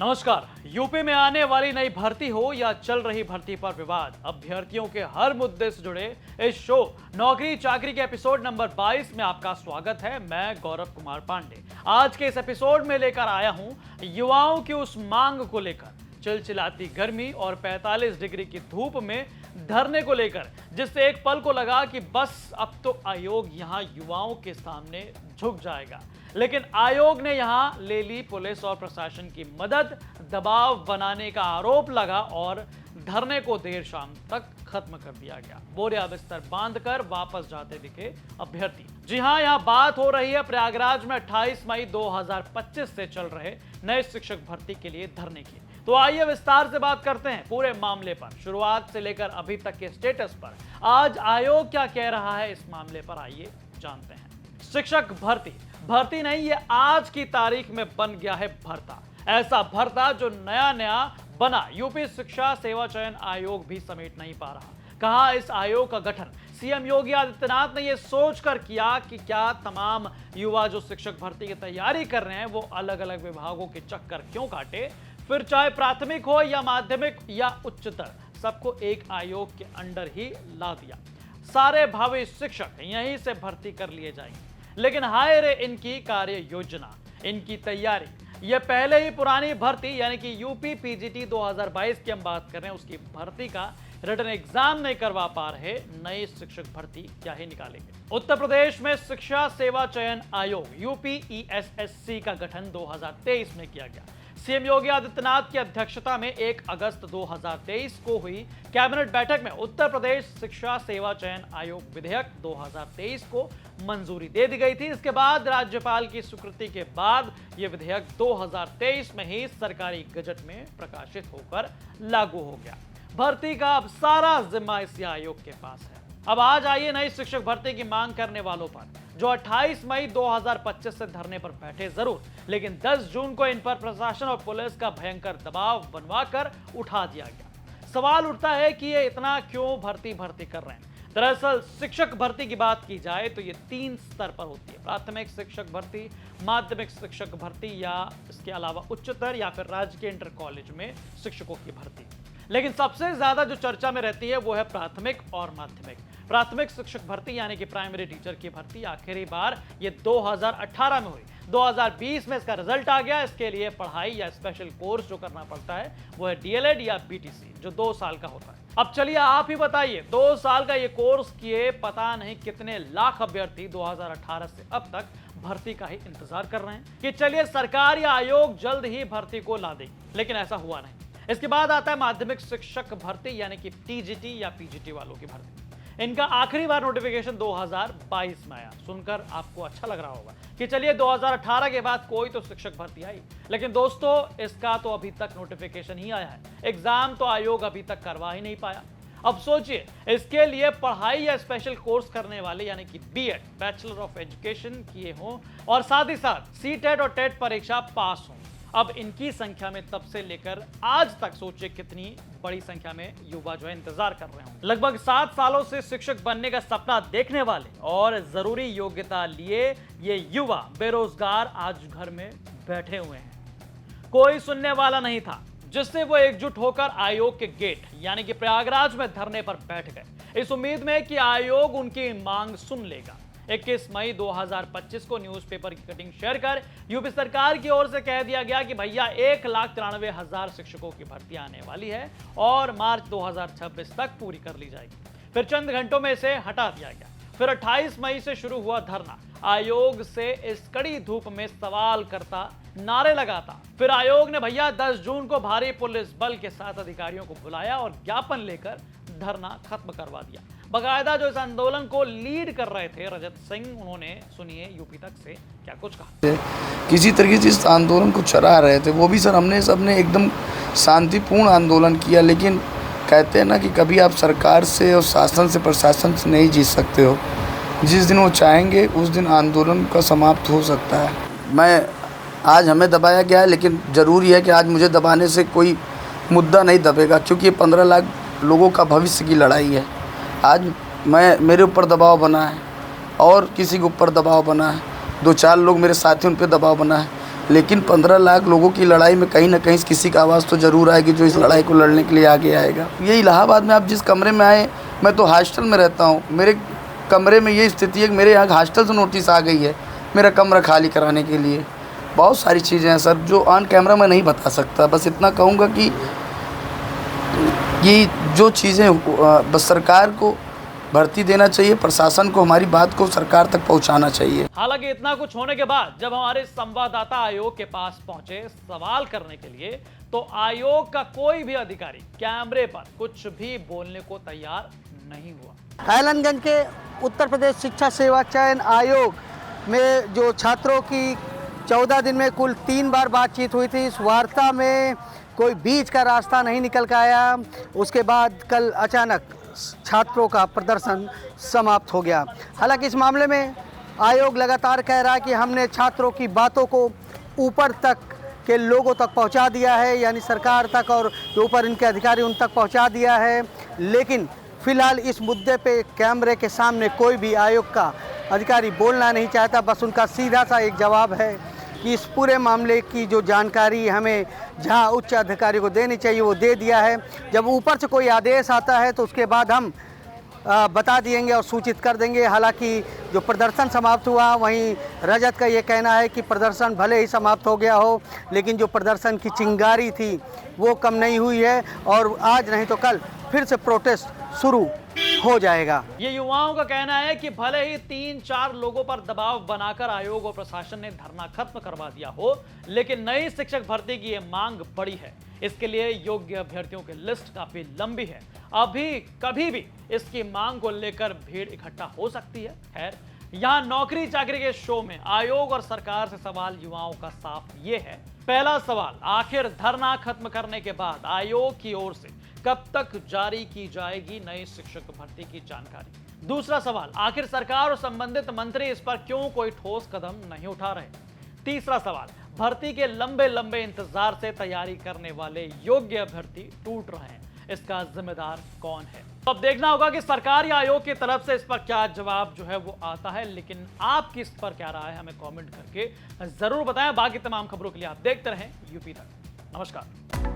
नमस्कार। यूपी में आने वाली नई भर्ती हो या चल रही भर्ती पर विवाद, अभ्यर्थियों के हर मुद्दे से जुड़े इस शो नौकरी चाकरी के एपिसोड नंबर 22 में आपका स्वागत है। मैं गौरव कुमार पांडे आज के इस एपिसोड में लेकर आया हूं युवाओं की उस मांग को लेकर, चिलचिलाती गर्मी और 45 डिग्री की धूप में धरने को लेकर, जिससे एक पल को लगा कि बस अब तो आयोग यहां युवाओं के सामने झुक जाएगा। लेकिन आयोग ने यहां ले ली पुलिस और प्रशासन की मदद, दबाव बनाने का आरोप लगा और धरने को देर शाम तक खत्म कर दिया गया। बोरिया बिस्तर बांधकर वापस जाते दिखे अभ्यर्थी। जी हां, यहां बात हो रही है प्रयागराज में 28 मई 2025 से चल रहे नए शिक्षक भर्ती के लिए धरने की। तो आइए विस्तार से बात करते हैं पूरे मामले पर, शुरुआत से लेकर अभी तक के स्टेटस पर। आज आयोग क्या कह रहा है इस मामले पर, आइए जानते हैं। शिक्षक भर्ती नहीं, ये आज की तारीख में बन गया है भर्ता। ऐसा भर्ता जो नया नया बना यूपी शिक्षा सेवा चयन आयोग भी समेट नहीं पा रहा। कहा इस आयोग का गठन सीएम योगी आदित्यनाथ ने यह सोचकर किया कि क्या तमाम युवा जो शिक्षक भर्ती की तैयारी कर रहे हैं वो अलग अलग विभागों के चक्कर क्यों काटे, फिर चाहे प्राथमिक हो या माध्यमिक या उच्चतर, सबको एक आयोग के अंडर ही ला दिया। सारे भावी शिक्षक यहीं से भर्ती कर लिए जाएंगे। लेकिन हाय रे इनकी कार्य योजना, इनकी तैयारी। यह पहले ही पुरानी भर्ती यानी कि यूपी पीजीटी 2022 की हम बात कर रहे हैं, उसकी भर्ती का रिटन एग्जाम नहीं करवा पा रहे नए शिक्षक भर्ती क्या ही निकालेंगे। उत्तर प्रदेश में शिक्षा सेवा चयन आयोग यूपीईएसएससी का गठन 2023 में किया गया। सीएम योगी आदित्यनाथ की अध्यक्षता में 1 अगस्त 2023 को हुई कैबिनेट बैठक में उत्तर प्रदेश शिक्षा सेवा चयन आयोग विधेयक 2023 को मंजूरी दे दी गई थी। इसके बाद राज्यपाल की स्वीकृति के बाद यह विधेयक 2023 में ही सरकारी गजट में प्रकाशित होकर लागू हो गया। भर्ती का अब सारा जिम्मा इस आयोग के पास है। अब आज आइए नई शिक्षक भर्ती की मांग करने वालों पर, जो 28 मई 2025 से धरने पर बैठे जरूर, लेकिन 10 जून को इन पर प्रशासन और पुलिस का भयंकर दबाव बनवाकर उठा दिया गया। सवाल उठता है कि ये इतना क्यों भर्ती कर रहे हैं। दरअसल शिक्षक भर्ती की बात की जाए तो ये 3 स्तर पर होती है: प्राथमिक शिक्षक भर्ती, माध्यमिक शिक्षक भर्ती या इसके अलावा उच्चतर या फिर राजकीय इंटर कॉलेज में शिक्षकों की भर्ती। लेकिन सबसे ज्यादा जो चर्चा में रहती है वो है प्राथमिक और माध्यमिक। प्राथमिक शिक्षक भर्ती यानी कि प्राइमरी टीचर की भर्ती आखिरी बार ये 2018 में हुई। 2020 में इसका रिजल्ट आ गया। इसके लिए पढ़ाई या स्पेशल कोर्स जो करना पड़ता है वो है डीएलएड या बीटीसी, जो 2 साल का होता है। अब चलिए आप ही बताइए, 2 साल का ये कोर्स किए पता नहीं कितने लाख अभ्यर्थी 2018 से अब तक भर्ती का ही इंतजार कर रहे हैं कि चलिए सरकार या आयोग जल्द ही भर्ती को ला देगी, लेकिन ऐसा हुआ नहीं। इसके बाद आता है माध्यमिक शिक्षक भर्ती यानी कि टीजीटी या पीजीटी वालों की भर्ती। इनका आखिरी बार नोटिफिकेशन 2022 में आया। सुनकर आपको अच्छा लग रहा होगा कि चलिए 2018 के बाद कोई तो शिक्षक भर्ती आई, लेकिन दोस्तों इसका तो अभी तक नोटिफिकेशन ही आया है। एग्जाम तो आयोग अभी तक करवा ही नहीं पाया। अब सोचिए, इसके लिए पढ़ाई या स्पेशल कोर्स करने वाले यानी कि बीएड, बैचलर ऑफ एजुकेशन किए हों और साथ ही साथ सीटेट और टेट परीक्षा पास हों। अब इनकी संख्या में तब से लेकर आज तक सोचिए कितनी बड़ी संख्या में युवा जो है इंतजार कर रहे हों। लगभग 7 सालों से शिक्षक बनने का सपना देखने वाले और जरूरी योग्यता लिए ये युवा बेरोजगार आज घर में बैठे हुए हैं। कोई सुनने वाला नहीं था, जिससे वो एकजुट होकर आयोग के गेट यानी कि प्रयागराज में धरने पर बैठ गए, इस उम्मीद में कि आयोग उनकी मांग सुन लेगा। 21 मई 2025 को न्यूज़पेपर की कटिंग शेयर कर यूपी सरकार की ओर से कह दिया गया कि भैया 1,93,000 शिक्षकों की भर्ती आने वाली है और मार्च 2026 तक पूरी कर ली जाएगी। फिर चंद घंटों में इसे हटा दिया गया। फिर 28 मई से शुरू हुआ धरना। आयोग से इस कड़ी धूप में सवाल करता, नारे लगाता। फिर आयोग ने भैया 10 जून को भारी पुलिस बल के साथ अधिकारियों को बुलाया और ज्ञापन लेकर धरना खत्म करवा दिया। बकायदा जो इस आंदोलन को लीड कर रहे थे रजत सिंह, उन्होंने सुनिए यूपी तक से क्या कुछ कहा। किसी तरीके से इस आंदोलन को चला रहे थे, वो भी सर हमने सबने एकदम शांतिपूर्ण आंदोलन किया। लेकिन कहते हैं ना कि कभी आप सरकार से और शासन से प्रशासन से नहीं जीत सकते हो। जिस दिन वो चाहेंगे उस दिन आंदोलन का समाप्त हो सकता है। आज हमें दबाया गया है, लेकिन ज़रूरी है कि आज मुझे दबाने से कोई मुद्दा नहीं दबेगा, क्योंकि ये 15 लाख लोगों का भविष्य की लड़ाई है। आज मेरे ऊपर दबाव बना है और किसी के ऊपर दबाव बना है, 2-4 लोग मेरे साथी उन पर दबाव बना है। लेकिन 15 लाख लोगों की लड़ाई में कहीं ना कहीं किसी का आवाज़ तो ज़रूर आएगी जो इस लड़ाई को लड़ने के लिए आगे आएगा। ये इलाहाबाद में आप जिस कमरे में आए, मैं तो हॉस्टल में रहता हूँ, मेरे कमरे में ये स्थिति है कि मेरे यहाँ हॉस्टल से नोटिस आ गई है मेरा कमरा खाली कराने के लिए। बहुत सारी चीज़ें हैं सर जो ऑन कैमरा मैं नहीं बता सकता। बस इतना कहूँगा कि ये जो चीज़ें बस सरकार को भर्ती देना चाहिए, प्रशासन को हमारी बात को सरकार तक पहुंचाना चाहिए। हालांकि इतना कुछ होने के बाद जब हमारे संवाददाता आयोग के पास पहुंचे सवाल करने के लिए, तो आयोग का कोई भी अधिकारी कैमरे पर कुछ भी बोलने को तैयार नहीं हुआ। हैलनगंज के उत्तर प्रदेश शिक्षा सेवा चयन आयोग में जो छात्रों की 14 दिन में कुल 3 बार बातचीत हुई थी, इस वार्ता में कोई बीच का रास्ता नहीं निकल के आया। उसके बाद कल अचानक छात्रों का प्रदर्शन समाप्त हो गया। हालांकि इस मामले में आयोग लगातार कह रहा है कि हमने छात्रों की बातों को ऊपर तक के लोगों तक पहुंचा दिया है, यानी सरकार तक और जो ऊपर इनके अधिकारी उन तक पहुंचा दिया है। लेकिन फिलहाल इस मुद्दे पे कैमरे के सामने कोई भी आयोग का अधिकारी बोलना नहीं चाहता। बस उनका सीधा सा एक जवाब है कि इस पूरे मामले की जो जानकारी हमें जहां उच्च अधिकारी को देनी चाहिए वो दे दिया है। जब ऊपर से कोई आदेश आता है तो उसके बाद हम बता देंगे और सूचित कर देंगे। हालांकि जो प्रदर्शन समाप्त हुआ, वहीं रजत का ये कहना है कि प्रदर्शन भले ही समाप्त हो गया हो, लेकिन जो प्रदर्शन की चिंगारी थी वो कम नहीं हुई है और आज नहीं तो कल फिर से प्रोटेस्ट शुरू हो जाएगा। ये युवाओं का कहना है कि भले ही 3-4 लोगों पर दबाव बनाकर आयोग और प्रशासन ने धरना खत्म करवा दिया हो, लेकिन नई शिक्षक भर्ती की ये मांग बड़ी है। इसके लिए योग्य अभ्यर्थियों की लिस्ट काफी लंबी है। अभी कभी भी इसकी मांग को लेकर भीड़ इकट्ठा हो सकती है। खैर, यहाँ नौकरी चाकरी के शो में आयोग और सरकार से सवाल युवाओं का साफ ये है। पहला सवाल, आखिर धरना खत्म करने के बाद आयोग की ओर से कब तक जारी की जाएगी नई शिक्षक भर्ती की जानकारी? दूसरा सवाल, आखिर सरकार और संबंधित मंत्री इस पर क्यों कोई ठोस कदम नहीं उठा रहे? तीसरा सवाल, भर्ती के लंबे लंबे इंतजार से तैयारी करने वाले योग्य अभ्यर्थी टूट रहे हैं, इसका जिम्मेदार कौन है? तो अब देखना होगा कि सरकार या आयोग की तरफ से इस पर क्या जवाब जो है वो आता है। लेकिन आपकी इस पर क्या राय है हमें कमेंट करके जरूर बताएं। बाकी तमाम खबरों के लिए आप देखते रहें यूपी तक। नमस्कार।